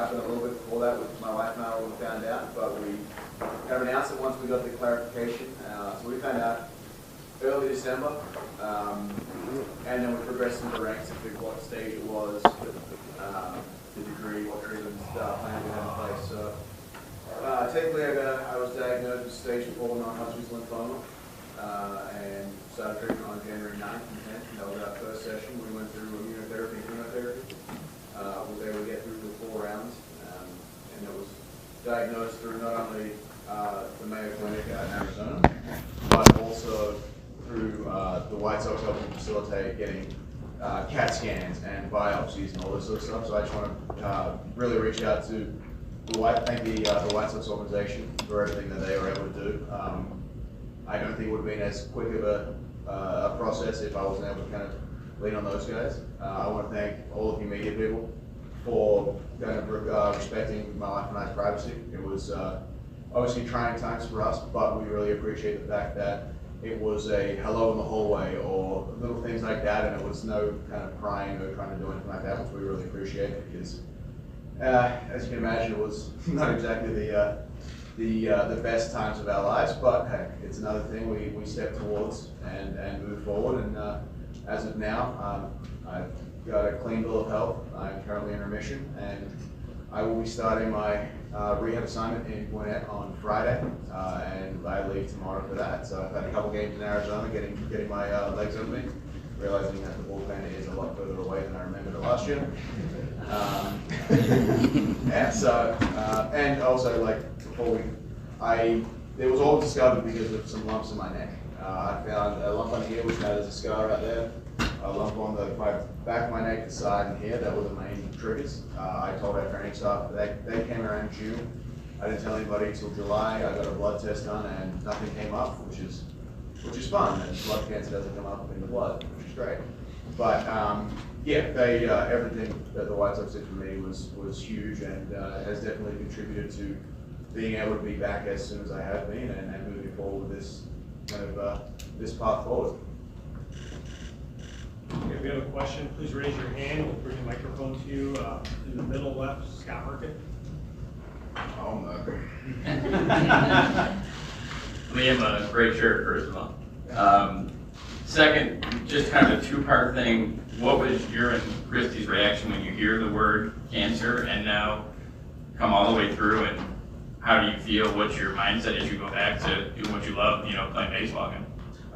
happened a little bit before that, which my wife and I all found out, but we kind of announced it once we got the clarification. So we found out early December, and then we progressed through the ranks to figure what stage it was, the degree, what treatment plan we had in place. So technically I was diagnosed with stage 4 non-Hodgkin's lymphoma, and started treatment on January 9th and 10th. That was our first session. We went through immunotherapy and chemotherapy. Was able to get through the 4 rounds, and it was diagnosed through not only the Mayo Clinic in Arizona, but also through the White Sox helping facilitate getting CAT scans and biopsies and all this sort of stuff. So I just want to really reach out to thank the White Sox organization for everything that they were able to do. I don't think it would have been as quick of a process if I wasn't able to kind of lean on those guys. I want to thank all of you media people for kind of respecting my wife and I's privacy. It was obviously trying times for us, but we really appreciate the fact that it was a hello in the hallway or little things like that, and it was no kind of prying or trying to do anything like that, which we really appreciate, because as you can imagine, it was not exactly the best times of our lives, but hey, it's another thing we step towards and move forward. And as of now, I've got a clean bill of health. I'm currently in remission, and I will be starting my rehab assignment in Gwinnett on Friday, and I leave tomorrow for that. So I've had a couple games in Arizona, getting my legs under me, realizing that the bullpen is a lot further away than I remembered it last year. And so, and also, like before it was all discovered because of some lumps in my neck. I found a lump on here, which now there's a scar right there. A lump on my back of my neck, the side, and here. That were the main triggers. I told our training staff they came around June. I didn't tell anybody until July. I got a blood test done, and nothing came up, which is fun. And blood cancer doesn't come up in the blood, which is great. But yeah, everything that the White Sox did for me was huge, and has definitely contributed to being able to be back as soon as I have been, and moving forward with this kind of this path forward. If you have a question, please raise your hand. We'll bring the microphone to you. In the middle left, Scott Market. Oh no. Liam, a great shirt, first of all. Second, just kind of a two-part thing. What was your and Christy's reaction when you hear the word cancer and now come all the way through, and how do you feel? What's your mindset as you go back to doing what you love, playing baseball again?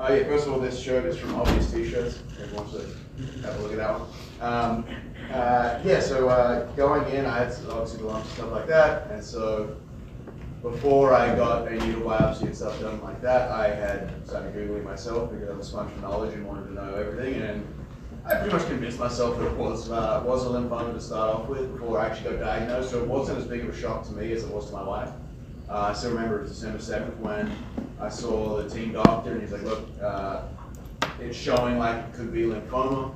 Yeah, first of all, this shirt is from Obvious T-shirts. Everyone should have a look at that one. Yeah, so going in, I had obviously the lumps and stuff like that, and so before I got a needle biopsy and stuff done like that, I had started Googling myself because I was a sponge for knowledge and wanted to know everything, and I pretty much convinced myself that it was a lymphoma to start off with before I actually got diagnosed, so it wasn't as big of a shock to me as it was to my wife. I still remember it was December 7th when I saw the team doctor, and he's like, look, it's showing like it could be lymphoma.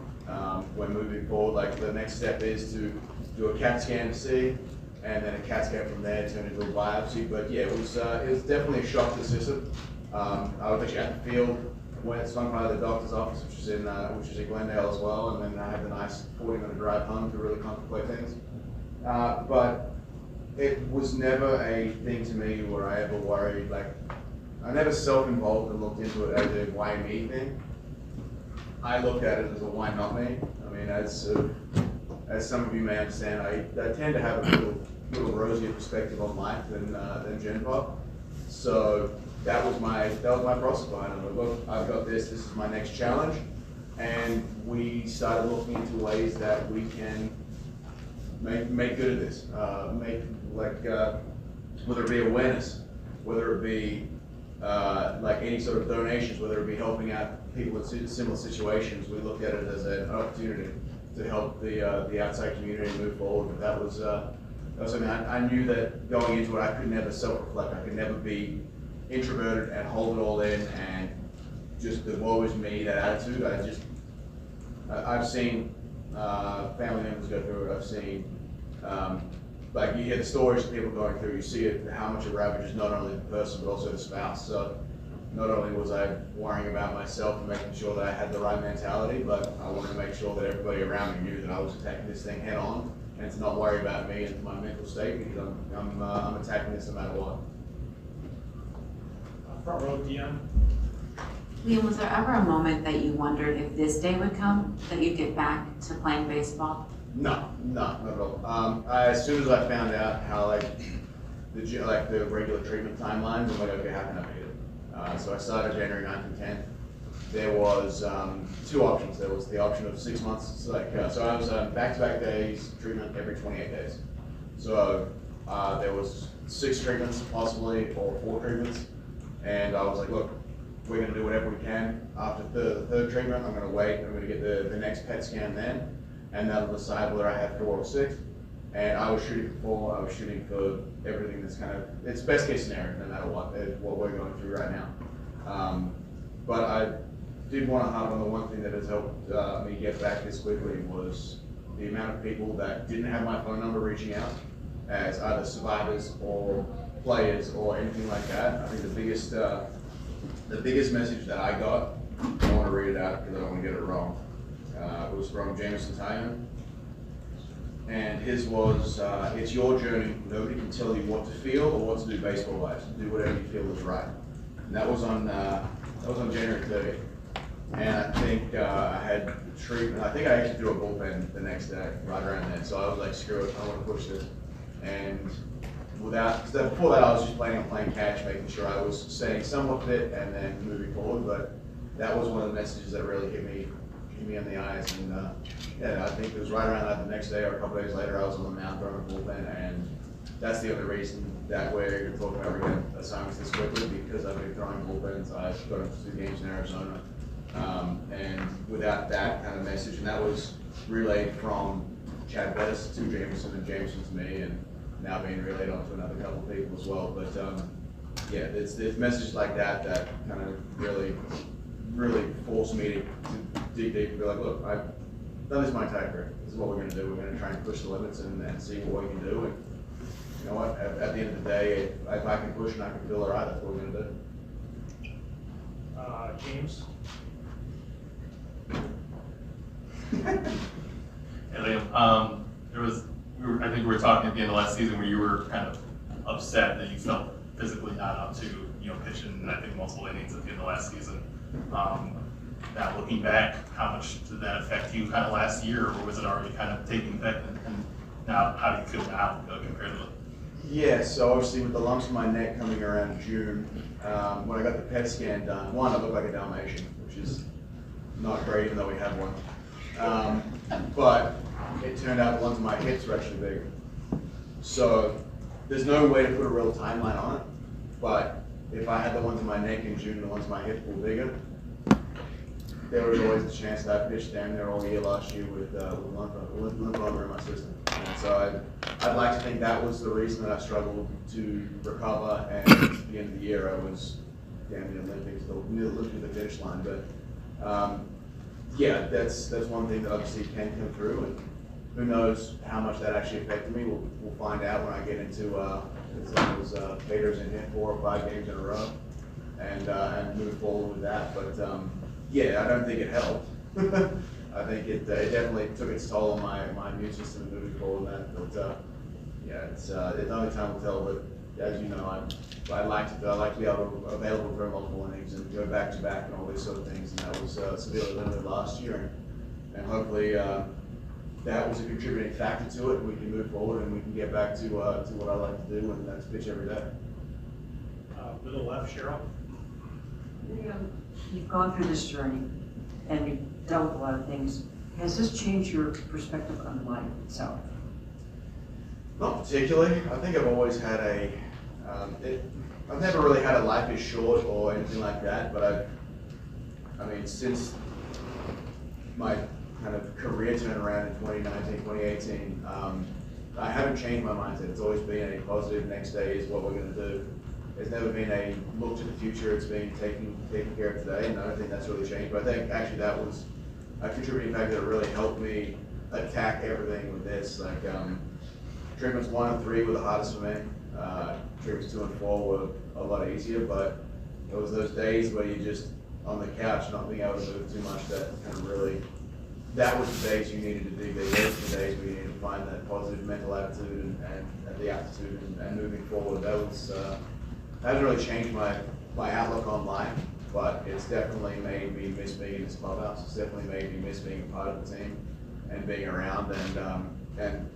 We're moving forward, like the next step is to do a CAT scan to see, and then a CAT scan from there turn into a biopsy. But yeah, it was definitely a shock to the system. I was actually at the field when it swung by the doctor's office, which is in Glendale as well, and then I had the nice 40-minute drive home to really contemplate things. But it was never a thing to me where I ever worried, like, I never self-involved and looked into it as a why me thing. I looked at it as a why not me. I mean, as some of you may understand, I tend to have a little rosier perspective on life than Gen Pop. So that was my process behind it. Look, I've got this is my next challenge. And we started looking into ways that we can make good of this. Whether it be awareness, whether it be like any sort of donations, whether it be helping out people in similar situations. We looked at it as an opportunity to help the outside community move forward. But that was something I knew that going into it, I could never self-reflect. I could never be introverted and hold it all in and just the woe is me, that attitude. I've seen family members go through it. I've seen like you hear the stories of people going through, you see it, how much it ravages not only the person but also the spouse. So not only was I worrying about myself and making sure that I had the right mentality, but I wanted to make sure that everybody around me knew that I was attacking this thing head on and to not worry about me and my mental state, because I'm attacking this no matter what. Front row DM. Liam, was there ever a moment that you wondered if this day would come, that you'd get back to playing baseball? No, not at all. As soon as I found out how the regular treatment timelines, I'm like, okay, how can I beat it? So I started January 9th and 10th. There was 2 options. There was the option of 6 months. So I was back-to-back days, treatment every 28 days. So there was 6 treatments possibly, or 4 treatments. And I was like, look, we're going to do whatever we can. After the third treatment, I'm going to wait. I'm going to get the next PET scan then, and that'll decide whether I have 4 or 6. And I was shooting for 4. I was shooting for everything that's kind of, it's best case scenario, no matter what we're going through right now. But I did want to harp on the one thing that has helped me get back this quickly was the amount of people that didn't have my phone number reaching out as either survivors or players or anything like that. I think the biggest message that I got, I want to read it out because I don't want to get it wrong, was from Jameson Tynan. And his was, it's your journey. Nobody can tell you what to feel or what to do baseball-wise. Do whatever you feel is right. And that was on January 30th. And I think I had treatment. I think I actually threw a bullpen the next day, right around then. So I was like, screw it, I want to push this. And before that, I was just planning on playing catch, making sure I was staying somewhat fit and then moving forward. But that was one of the messages that really hit me in the eyes. And yeah, I think it was right around that the next day or a couple days later, I was on the mound throwing a bullpen. And that's the only reason that we're talking about getting assignments this quickly, because I've been throwing bullpens. I've got into 2 games in Arizona. And without that kind of message, and that was relayed from Chad Bettis to Jameson and Jameson to me, and now being relayed on to another couple of people as well. But yeah, it's messages like that that kind of really forced me to dig deep and be like, look, I've done this my entire career. This is what we're going to do. We're going to try and push the limits and see what we can do. And you know what? At the end of the day, if I can push and I can feel it right, that's what we're going to do. James. Hey, Liam, I think we were talking at the end of last season where you were kind of upset that you felt physically not up to, pitching, I think, multiple innings at the end of last season. Now looking back, how much did that affect you kind of last year, or was it already kind of taking effect? And now, how do you feel now compared to? Yeah, so obviously with the lumps in my neck coming around June, when I got the PET scan done, one, I looked like a Dalmatian, which is not great even though we have one. But it turned out the ones in my hips were actually bigger. So there's no way to put a real timeline on it, but if I had the ones in my neck in June and the ones in my hips were bigger, there was always a chance that I pitched down there all year last year with lymphoma in my system. And so I'd like to think that was the reason that I struggled to recover, and at the end of the year I was damn near limping to the finish line. But yeah, that's one thing that obviously can come through, and who knows how much that actually affected me. We'll find out when I get into those Peters in here 4 or 5 games in a row, and move forward with that. But yeah, I don't think it helped. I think it definitely took its toll on my immune system moving forward. But yeah, it's only time will tell. But as you know, I like to be available for multiple innings and go back to back and all these sort of things. And that was severely limited last year, and hopefully that was a contributing factor to it. We can move forward and we can get back to what I like to do, and that's pitch every day. Middle left, Cheryl. You've gone through this journey and you've dealt with a lot of things. Has this changed your perspective on life itself? Not particularly. I think I've always had I've never really had a life is short or anything like that, but I mean, since my kind of career turned around in 2019, 2018, I haven't changed my mindset. It's always been a positive, next day is what we're going to do. It's never been a look to the future. It's been taking care of today, and I don't think that's really changed. But I think actually that was a contributing factor that really helped me attack everything with this. Like treatments 1 and 3 were the hardest for me. Treatments 2 and 4 were a lot easier, but it was those days where you just on the couch, not being able to move too much, that kind of really, that was the days you needed to dig. Those were the days where you needed to find find that positive mental attitude and the attitude and moving forward. That hasn't really changed my outlook on life, but it's definitely made me miss being in this clubhouse. It's definitely made me miss being a part of the team and being around and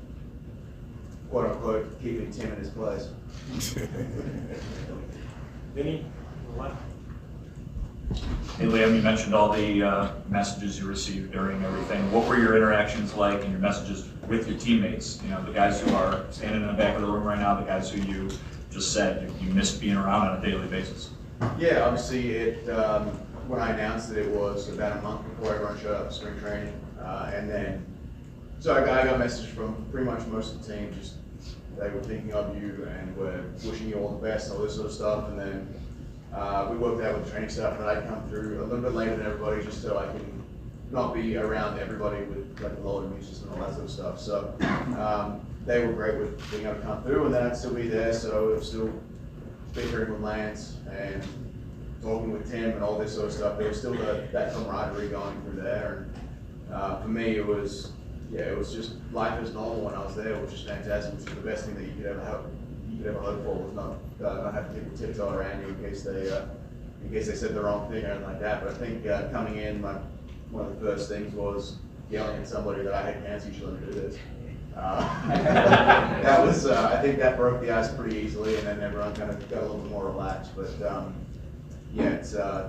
quote unquote keeping Tim in his place. Vinny, on the left. Hey Liam, you mentioned all the messages you received during everything. What were your interactions like and your messages with your teammates? You know, the guys who are standing in the back of the room right now, the guys who you just said you missed being around on a daily basis. Yeah, obviously when I announced it was about a month before everyone showed up for spring training. And then, so I got messages from pretty much most of the team, just they were thinking of you and were wishing you all the best and all this sort of stuff. And then we worked out with the training staff, and I'd come through a little bit later than everybody just so I can not be around everybody with like the lower immune system and all that sort of stuff. So they were great with being able to come through, and then I'd still be there, so it was still bickering with Lance and talking with Tim and all this sort of stuff. There was still that camaraderie going through there. And for me, it was just life as normal when I was there, which is fantastic. Which is the best thing that you could ever hope for, was not have people tiptoe around you in case they said the wrong thing or anything like that. But I think coming in, one of the first things was yelling at somebody that I had cancer, you shouldn't do this. That was, I think that broke the ice pretty easily, and then everyone kind of got a little bit more relaxed. But yeah,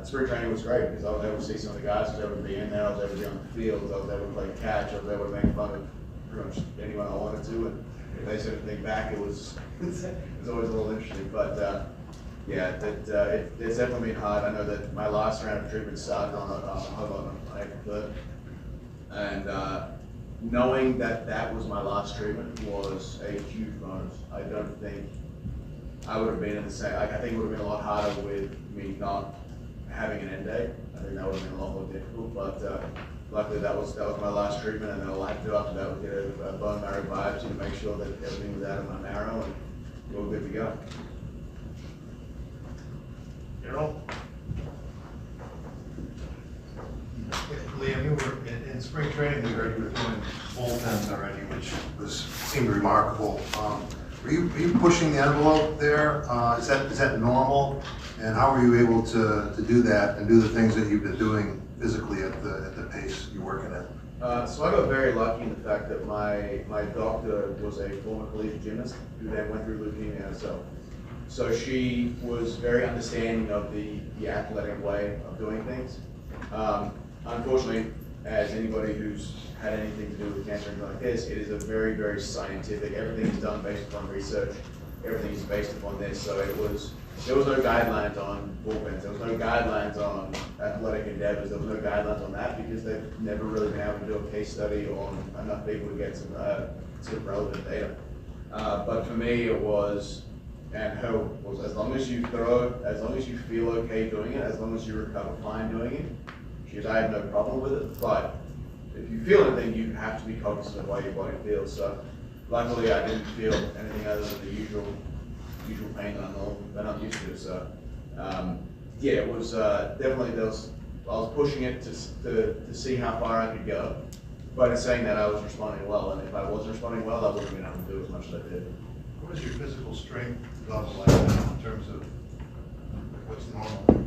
spring training was great because I was able to see some of the guys. I was able to be in there, I was able to be on the field, I was able to play catch, I was able to make fun of pretty much anyone I wanted to. And if they said anything back, it was always a little interesting. But yeah, it's definitely been hard. I know that my last round of treatment started on April 3rd, and knowing that was my last treatment was a huge bonus. I don't think I would have been in the same. I think it would have been a lot harder with me not having an end date. I think that would have been a lot more difficult. But luckily, that was my last treatment, and then all I had to do after that was get a bone marrow biopsy to make sure that everything was out of my marrow, and we were good to go. Darryl? Liam, you were in spring training. We heard you were doing bullpens already, which seemed remarkable. Were you pushing the envelope there? Is that normal? And how were you able to do that and do the things that you've been doing physically at the pace you're working at? So I got very lucky in the fact that my doctor was a former collegiate gymnast who then went through leukemia herself. So she was very understanding of the athletic way of doing things. Unfortunately, as anybody who's had anything to do with cancer and like this, it is a very, very scientific. Everything is done based upon research. Everything is based upon this. So there was no guidelines on bullpens. There was no guidelines on athletic endeavors. There was no guidelines on that because they've never really been able to do a case study on enough people to get some relevant data. But for me, it was, and her was, as long as you feel okay doing it, as long as you recover fine doing it. Because I have no problem with it, but if you feel anything, you have to be cognizant of how your body feels. So luckily, I didn't feel anything other than the usual pain that I'm used to. So yeah, it was definitely I was pushing it to see how far I could go. But in saying that, I was responding well, and if I wasn't responding well, I wouldn't have been able to do as much as I did. What is your physical strength level like now in terms of what's normal?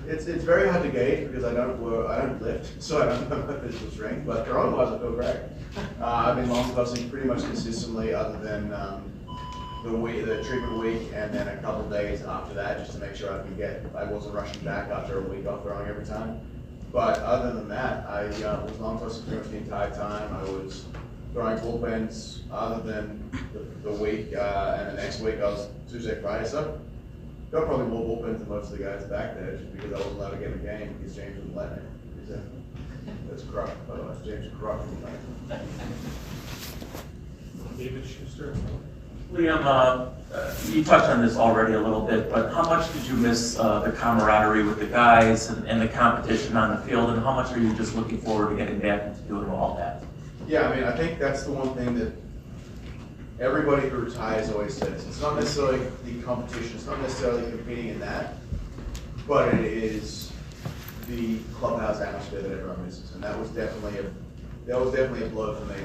It's very hard to gauge because I don't lift, so I don't know my physical strength. But throwing-wise, I feel great. I've been long tossing pretty much consistently, other than the treatment week, and then a couple days after that, just to make sure I wasn't rushing back after a week off throwing every time. But other than that, I was long tossing pretty much the entire time. I was throwing bullpens other than the week, and the next week I was Tuesday, Friday. So got probably more bullpens than most of the guys back there, just because I wasn't allowed to get in the game because James wouldn't let me. That's Croc, by the way. James Croc wouldn't let me. David Schuster? Liam, you touched on this already a little bit, but how much did you miss the camaraderie with the guys and the competition on the field, and how much are you just looking forward to getting back into doing all that? Yeah, I mean, I think that's the one thing that everybody who retires always says. It's not necessarily the competition, it's not necessarily competing in that, but it is the clubhouse atmosphere that everyone misses, and that was definitely a blow for me.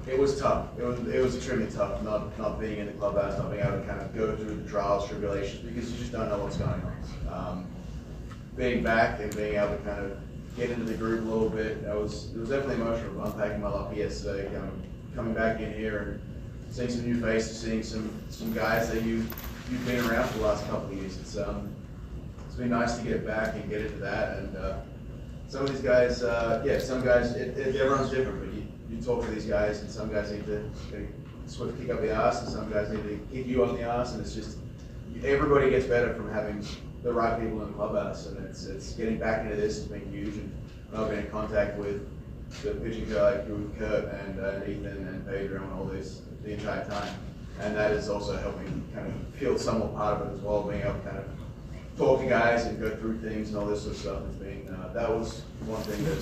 It was tough. It was extremely tough not being in the clubhouse, not being able to kind of go through the trials, tribulations, because you just don't know what's going on. Being back and being able to kind of get into the groove a little bit, it was definitely emotional. Unpacking my locker yesterday, kind of coming back in here and seeing some new faces, seeing some guys that you've been around for the last couple of years. It's been nice to get back and get into that. And some of these guys, some guys, everyone's different, but you talk to these guys, and some guys need to swift kick up the ass, and some guys need to kick you up the ass, and it's just everybody gets better from having the right people in the clubhouse, and it's getting back into this has been huge. And I've been in contact with the pitching guy, with Kurt and Ethan and Pedro and all this the entire time, and that is also helping kind of feel somewhat part of it as well, being able to kind of talk to guys and go through things and all this sort of stuff. It's been that was one thing that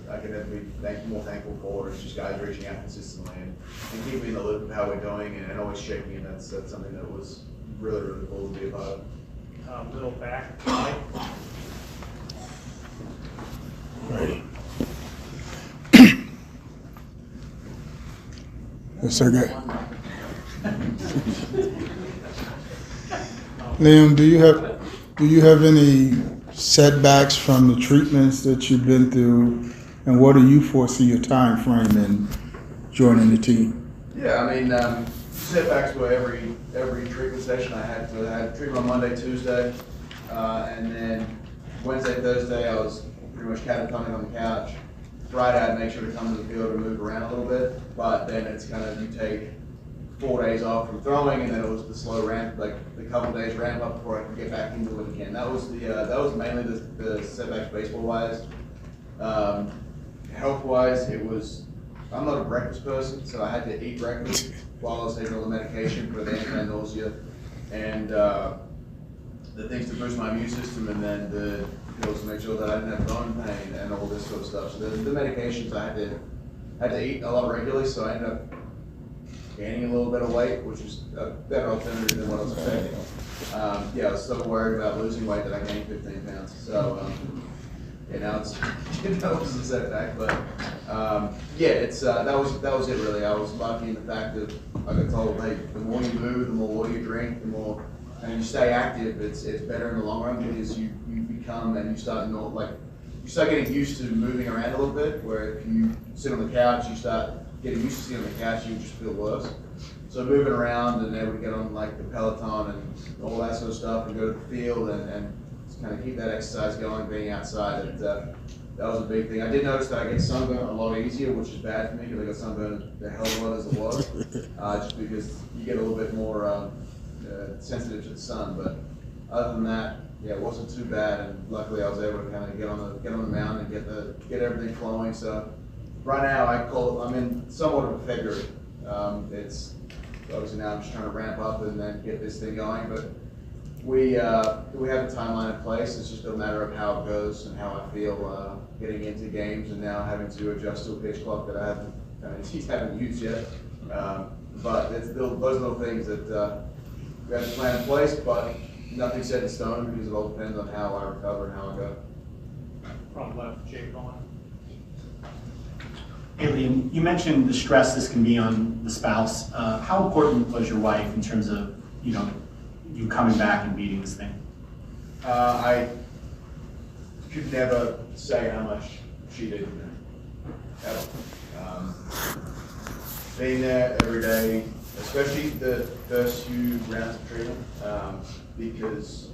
I could never be more thankful for. Is just guys reaching out consistently and keeping in the loop of how we're doing and always checking in. That's something that was really cool to be a part of. Little back, Mike. Right. Yes, sir. Good. Liam, do you have any setbacks from the treatments that you've been through, and what do you foresee your time frame in joining the team? Yeah, I mean, setbacks were every treatment session I had. So I had treatment on Monday, Tuesday, and then Wednesday, Thursday I was pretty much catatonic on the couch. Friday I'd make sure to come to the field and move around a little bit, but then it's kind of you take 4 days off from throwing, and then it was the slow ramp, like the couple days ramp up before I could get back into it again. That was mainly the setbacks baseball wise. Health wise, I'm not a breakfast person, so I had to eat breakfast while I was taking all the medication for the anti-nausea and the things to boost my immune system, and then the pills to make sure that I didn't have bone pain and all this sort of stuff. So the medications I had to eat a lot regularly, so I ended up gaining a little bit of weight, which is a better alternative than what I was expecting. I was so worried about losing weight that I gained 15 pounds. So now it's that was a setback, but that was it really. I was lucky in the fact that I got told, hey, the more you move, the more water you drink, the more and you stay active, it's better in the long run because you become and you start getting used to moving around a little bit. Where if you sit on the couch, you start getting used to sitting on the couch, you just feel worse. So moving around and able to get on like the Peloton and all that sort of stuff and go to the field and just kind of keep that exercise going, being outside. And, that was a big thing. I did notice that I get sunburned a lot easier, which is bad for me because I got sunburned the hell of a lot as it was, just because you get a little bit more sensitive to the sun. But other than that, it wasn't too bad, and luckily I was able to kind of get on the mound and get everything flowing. So right now I'm in somewhat of a February. It's obviously now I'm just trying to ramp up and then get this thing going, but we have a timeline in place. It's just a matter of how it goes and how I feel getting into games and now having to adjust to a pitch clock that I haven't used yet. But those little things that we have to plan in place, but nothing's set in stone because it all depends on how I recover and how I go. From left, Jake on. Hey Liam, you mentioned the stress this can be on the spouse. How important was your wife in terms of, you coming back and beating this thing? I could never say how much she did for me, ever. Being there every day, especially the first few rounds of treatment, because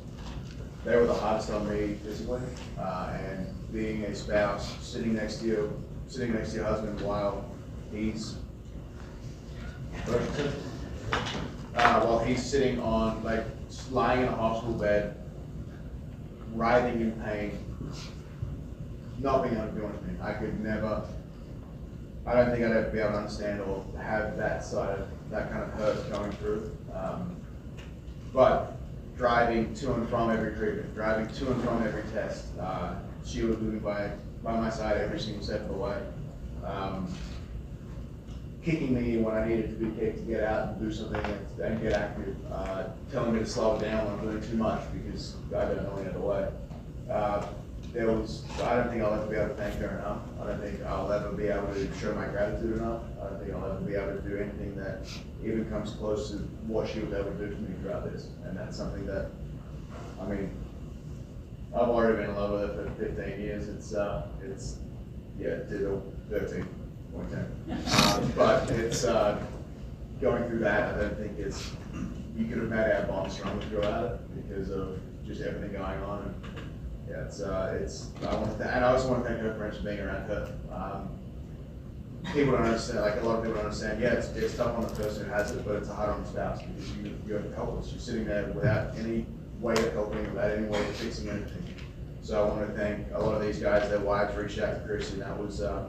they were the hardest on me physically, and being a spouse, sitting next to your husband while he's sitting on, lying in a hospital bed, writhing in pain, not being able to do anything. I don't think I'd ever be able to understand or have that side of that kind of hurt going through. But driving to and from every treatment, driving to and from every test, she was moving by my side every single step of the way. Kicking me when I needed to be kicked to get out and do something and get active, telling me to slow it down when I'm doing too much because I don't know any other way. I don't think I'll ever be able to thank her enough. I don't think I'll ever be able to show my gratitude enough. I don't think I'll ever be able to do anything that even comes close to what she was able to do for me throughout this. And that's something that, I mean, I've already been in love with her for 15 years. It's 13.10. But it's, going through that, I don't think you could have made our bond stronger throughout it because of just everything going on. And I also want to thank her for actually being around her. People don't understand, like a lot of people don't understand, yeah, it's tough on the person who has it, but it's hard on the spouse because you're helpless. You're sitting there without any way of helping, without any way of fixing anything. So I want to thank a lot of these guys, their wives reached out to Chris, and that was, I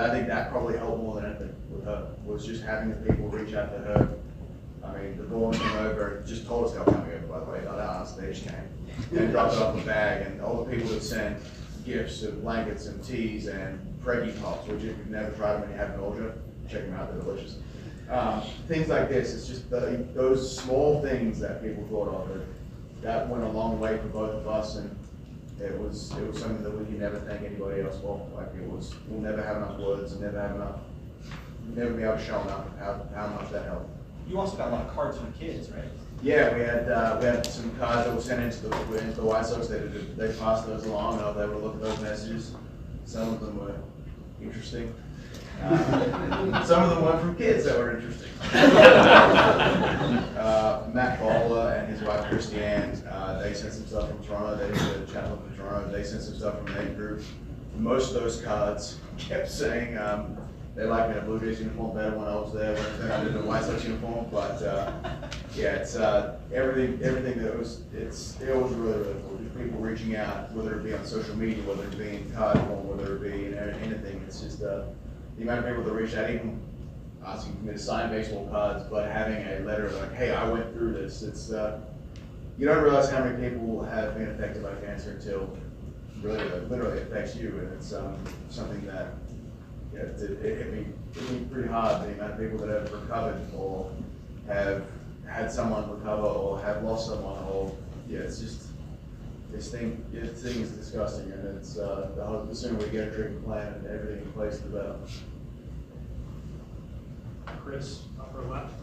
think that probably helped more than anything with her, was just having the people reach out to her. I mean, the board came over and just told us they were coming over, by the way, not ours, they just came. And dropped it off the bag, and all the people that sent gifts of blankets and teas and Preggy pops, which if you've never tried them and you have nausea, check them out, they're delicious. Things like this, it's just those small things that people thought of, that went a long way for both of us, and it was something that we can never thank anybody else for. Like we'll never have enough words, and never be able to show enough of how much that helped. You also got a lot of cards from kids, right? Yeah, we had some cards that were sent into the White Sox. They passed those along, and I was able to look at those messages. Some of them were interesting. Some of them were from kids that were interesting. Matt Bowler and his wife Christiane, they sent some stuff from Toronto. They did a chaplain from Toronto. They sent some stuff from their group. Most of those cards kept saying they liked me in a Blue Jays uniform better when I was there than I did in a White Sox uniform. But yeah, it's everything that was it was really really cool. Just people reaching out, whether it be on social media, whether it be in card form, whether it be in anything. It's just the amount of people that reach out, even asking me to sign baseball cards, but having a letter like, hey, I went through this. It's you don't realize how many people have been affected by cancer until really literally affects you, and it's something that it hit me pretty hard. The amount of people that have recovered or have had someone recover or have lost someone, or it's just this thing is disgusting, and it's the sooner we get a treatment plan and everything in place, the better. Chris, upper left.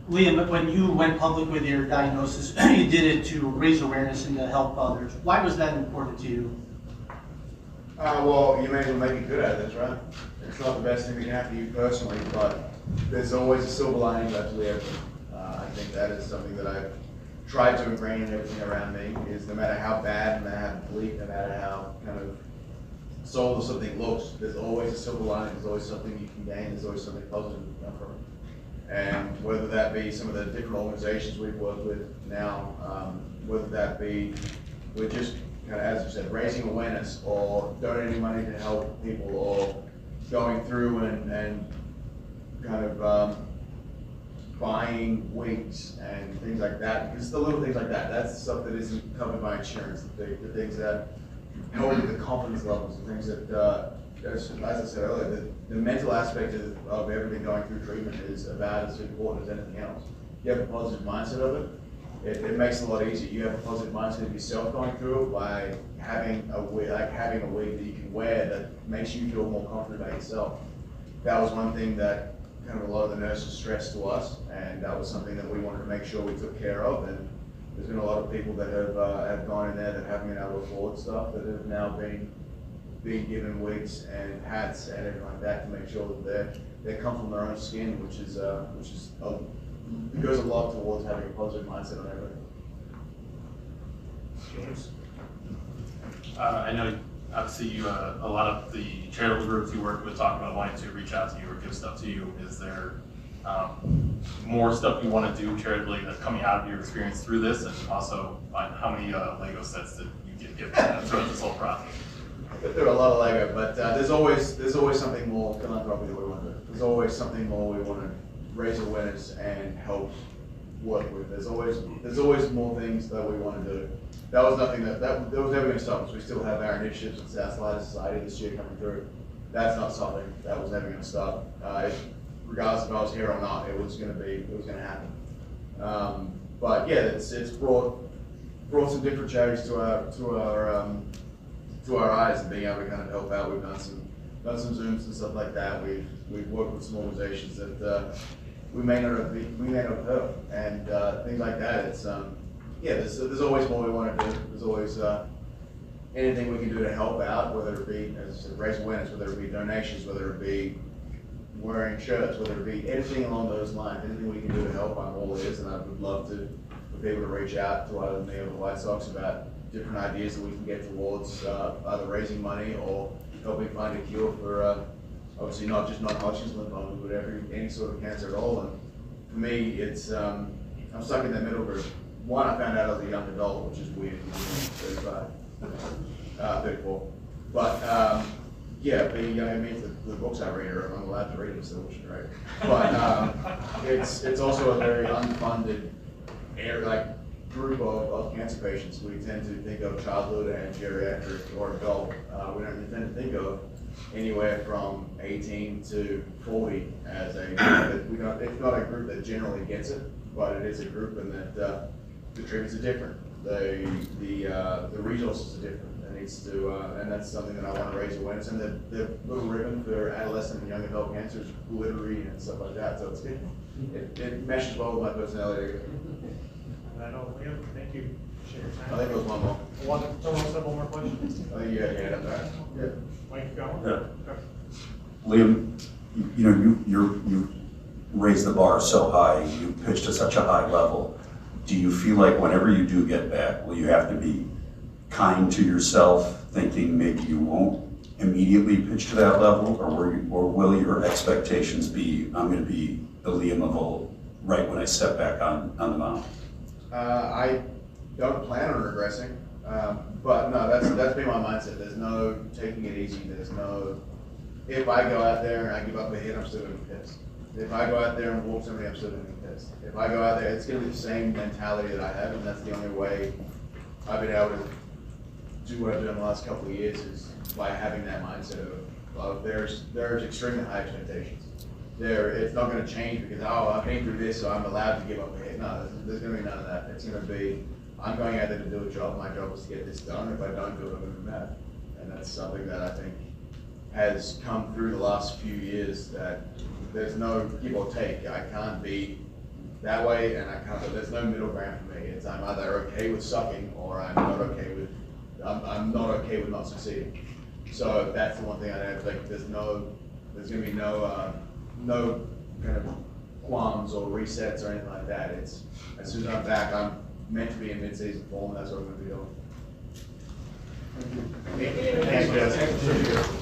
Liam, when you went public with your diagnosis, you did it to raise awareness and to help others. Why was that important to you? Well, you may as well make it good out of this, right? It's not the best thing that can happen to you personally, but there's always a silver lining left to everything. I think that is something that I've tried to ingrain in everything around me, is no matter how bad, no matter how bleak, no matter how kind of soulless something looks, there's always a silver lining, there's always something you can gain, there's always something positive to come from it. And whether that be some of the different organizations we've worked with now, whether that be with just kind of, as you said, raising awareness or donating money to help people, or going through and kind of buying wigs and things like that, because the little things like that, that's the stuff that isn't covered by insurance, the things that help with the confidence levels, the things that, as I said earlier, the mental aspect of everything going through treatment is about as important as anything else. You have a positive mindset of it, it makes it a lot easier. You have a positive mindset of yourself going through it by having a wig that you can wear that makes you feel more confident about yourself. That was one thing that kind of a lot of the nurses stressed to us, and that was something that we wanted to make sure we took care of. And there's been a lot of people that have gone in there that haven't been able to afford stuff, that have now been given wigs and hats and everything like that to make sure that they come from their own skin, which goes a lot towards having a positive mindset on everything. James. I know, obviously, you a lot of the charitable groups you work with talk about wanting to reach out to you or give stuff to you. Is there more stuff you want to do charitably that's coming out of your experience through this? And also, how many Lego sets did you get given throughout this whole process? There are a lot of Lego, but there's always something more philanthropy that we want to do. There's always something more we want to raise awareness and help work with. There's always more things that we want to do. That was nothing that was never going to stop us. We still have our initiatives with South Slider Society this year coming through. That's not something that was never going to stop. Regardless if I was here or not, it was going to happen. But yeah, it's brought some different charities to our eyes and being able to kind of help out. We've done some Zooms and stuff like that. We've worked with some organizations that we may not have heard of, and things like that. It's there's always more we want to do. There's always anything we can do to help out, whether it be, as I said, raise awareness, whether it be donations, whether it be wearing shirts, whether it be anything along those lines, anything we can do to help, I'm all ears, and I would love for people to reach out to either me or the White Sox about different ideas that we can get towards either raising money or helping find a cure for obviously not just non-Hodgkin's lymphoma, but any sort of cancer at all. And for me, it's I'm stuck in that middle group. One, I found out as a young adult, which is weird, 34. But yeah, it means that the books I read I'm allowed to read them still, which is great. But it's also a very unfunded group of cancer patients. We tend to think of childhood and geriatric or adult. We don't tend to think of anywhere from 18 to 40 as a group that it's not a group that generally gets it, but it is a group, and that the treatments are different. The resources are different. And that's something that I want to raise awareness. And the little ribbon for adolescent and young adult cancer is glittery and stuff like that. So it meshes well with my personality. Thank you. Appreciate your time. I think it was one more. Someone else have one more question? Yeah, that's right. Yeah. Mike, you got one? Yeah. Liam, you raised the bar so high, you pitched to such a high level. Do you feel like whenever you do get back, will you have to be kind to yourself, thinking maybe you won't immediately pitch to that level, or will your expectations be, I'm going to be the Liam of old right when I step back on the mound? I don't plan on regressing, but no, that's been my mindset. There's no taking it easy. There's no, if I go out there and I give up a hit, I'm still going to be pissed. If I go out there and walk somebody, I'm still going to be pissed. If I go out there, it's going to be the same mentality that I have, and that's the only way I've been able to do what I've done the last couple of years, is by having that mindset of there's extremely high expectations. It's not going to change because, I've been through this, so I'm allowed to give up a hit. No, there's going to be none of that. It's going to be, I'm going out there to do a job. My job is to get this done. If I don't do it, I'm going to be mad. And that's something that I think has come through the last few years, that there's no give or take. I can't be that way, and there's no middle ground for me. I'm either okay with sucking, or I'm not okay with not succeeding. So that's the one thing I have. There's going to be no kind of qualms or resets or anything like that. It's as soon as I'm back, I'm meant to be in mid-season form, and that's what I'm going to be doing. Thank you.